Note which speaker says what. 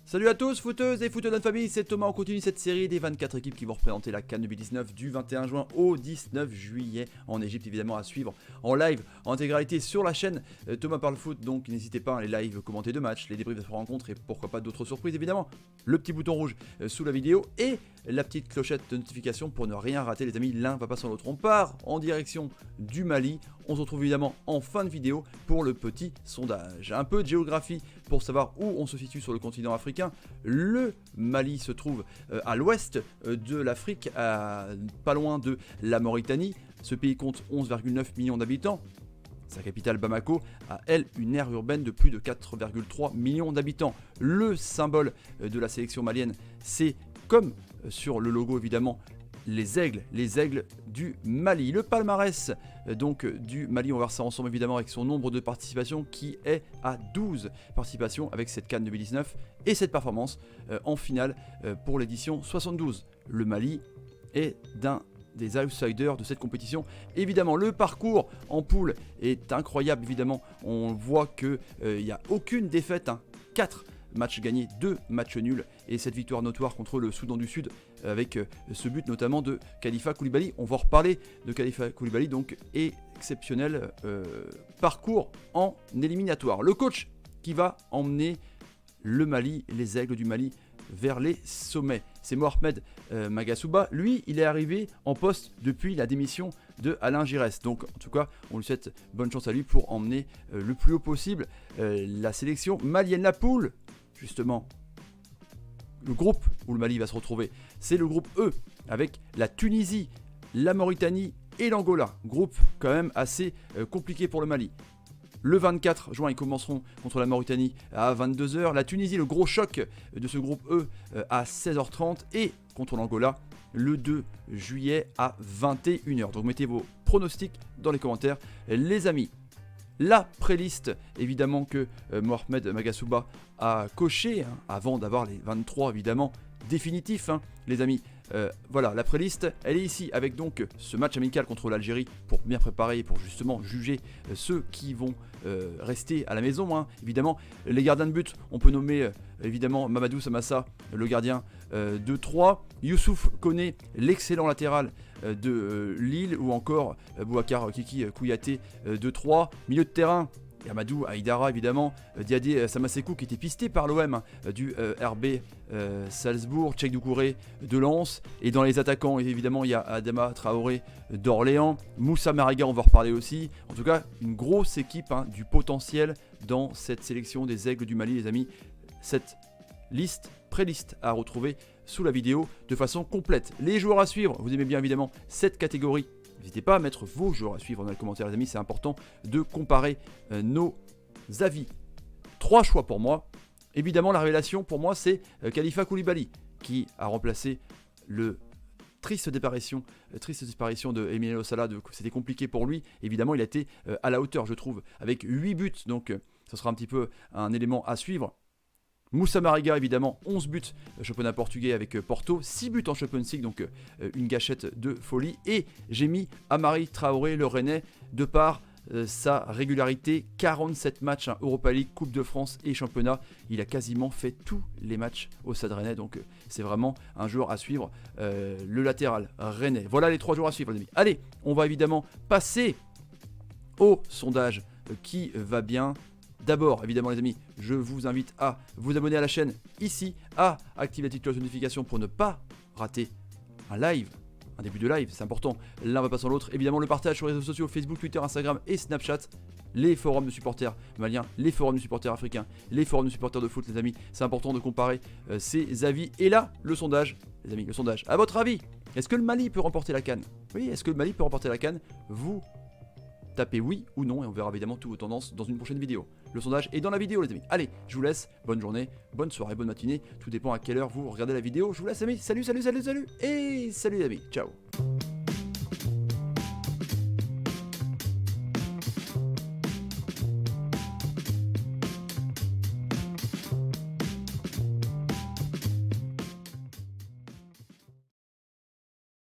Speaker 1: Salut à tous, footeuses et footeux de notre famille, c'est Thomas. On continue cette série des 24 équipes qui vont représenter la CAN 2019 du 21 juin au 19 juillet en Égypte, évidemment à suivre en live, en intégralité sur la chaîne Thomas Parle Foot. Donc n'hésitez pas à les live commenter de matchs, les débriefs de cette rencontre et pourquoi pas d'autres surprises évidemment. Le petit bouton rouge sous la vidéo et la petite clochette de notification pour ne rien rater les amis, l'un va pas sans l'autre. On part en direction du Mali, on se retrouve évidemment en fin de vidéo pour le petit sondage. Un peu de géographie pour savoir où on se situe sur le continent africain. Le Mali se trouve à l'ouest de l'Afrique, pas loin de la Mauritanie. Ce pays compte 11,9 millions d'habitants. Sa capitale Bamako a, elle, une aire urbaine de plus de 4,3 millions d'habitants. Le symbole de la sélection malienne, c'est, comme sur le logo évidemment, les aigles du Mali. Le palmarès donc du Mali, on va voir ça ensemble évidemment avec son nombre de participations qui est à 12 participations avec cette CAN 2019 et cette performance en finale pour l'édition 72. Le Mali est d'un des outsiders de cette compétition. Évidemment, le parcours en poule est incroyable. Évidemment, on voit qu'il n'y a aucune défaite, 4 matchs gagnés, 2 matchs nuls et cette victoire notoire contre le Soudan du Sud avec ce but notamment de Khalifa Koulibaly. On va reparler de Khalifa Koulibaly, donc exceptionnel parcours en éliminatoire. Le coach qui va emmener le Mali, les aigles du Mali, vers les sommets, c'est Mohamed Magasuba. Lui, il est arrivé en poste depuis la démission de Alain Giresse. Donc, en tout cas, on lui souhaite bonne chance à lui pour emmener le plus haut possible la sélection malienne. La poule, justement, le groupe où le Mali va se retrouver, c'est le groupe E, avec la Tunisie, la Mauritanie et l'Angola. Groupe quand même assez compliqué pour le Mali. Le 24 juin, ils commenceront contre la Mauritanie à 22 h. La Tunisie, le gros choc de ce groupe E, à 16 h 30. Et contre l'Angola, le 2 juillet à 21 h. Donc mettez vos pronostics dans les commentaires, les amis. La pré-liste, évidemment, que Mohamed Magasuba a coché avant d'avoir les 23, évidemment, définitifs, les amis. Voilà, la pré-liste, elle est ici avec donc ce match amical contre l'Algérie pour bien préparer et pour justement juger ceux qui vont rester à la maison. Évidemment, les gardiens de but, on peut nommer évidemment Mamadou Samassa, le gardien de 3, Youssouf Koné, l'excellent latéral de Lille, ou encore Boubacar Kiki Kouyaté de 3, milieu de terrain. Amadou Aïdara évidemment, Diadé Samasekou qui était pisté par l'OM du RB Salzbourg, Tchèque Doucouré de Lens, et dans les attaquants évidemment il y a Adama Traoré d'Orléans, Moussa Mariga, on va en reparler aussi. En tout cas une grosse équipe, du potentiel dans cette sélection des aigles du Mali les amis. Cette liste, pré-liste à retrouver sous la vidéo de façon complète. Les joueurs à suivre, vous aimez bien évidemment cette catégorie. N'hésitez pas à mettre vos joueurs à suivre dans les commentaires les amis, c'est important de comparer nos avis. 3 choix pour moi. Évidemment la révélation pour moi c'est Khalifa Koulibaly qui a remplacé le triste disparition de Emiliano Sala. C'était compliqué pour lui, évidemment il a été à la hauteur je trouve, avec 8 buts, donc ce sera un petit peu un élément à suivre. Moussa Mariga évidemment, 11 buts championnat portugais avec Porto, 6 buts en Champions League, donc une gâchette de folie. Et j'ai mis Amari Traoré, le Rennais, de par sa régularité, 47 matchs, Europa League, Coupe de France et Championnat. Il a quasiment fait tous les matchs au Stade Rennais, donc c'est vraiment un joueur à suivre, le latéral Rennais. Voilà les 3 joueurs à suivre les amis. Allez, on va évidemment passer au sondage qui va bien. D'abord, évidemment les amis, je vous invite à vous abonner à la chaîne ici, à activer la petite cloche de notification pour ne pas rater un live, un début de live, c'est important, l'un va pas sans l'autre. Évidemment le partage sur les réseaux sociaux, Facebook, Twitter, Instagram et Snapchat, les forums de supporters maliens, les forums de supporters africains, les forums de supporters de foot les amis, c'est important de comparer ces avis. Et là, le sondage, les amis, le sondage, à votre avis, est-ce que le Mali peut remporter la CAN? Oui, est-ce que le Mali peut remporter la CAN? Vous tapez oui ou non et on verra évidemment toutes vos tendances dans une prochaine vidéo. Le sondage est dans la vidéo les amis. Allez, je vous laisse, bonne journée, bonne soirée, bonne matinée, tout dépend à quelle heure vous regardez la vidéo. Je vous laisse les amis, salut et salut les amis, ciao.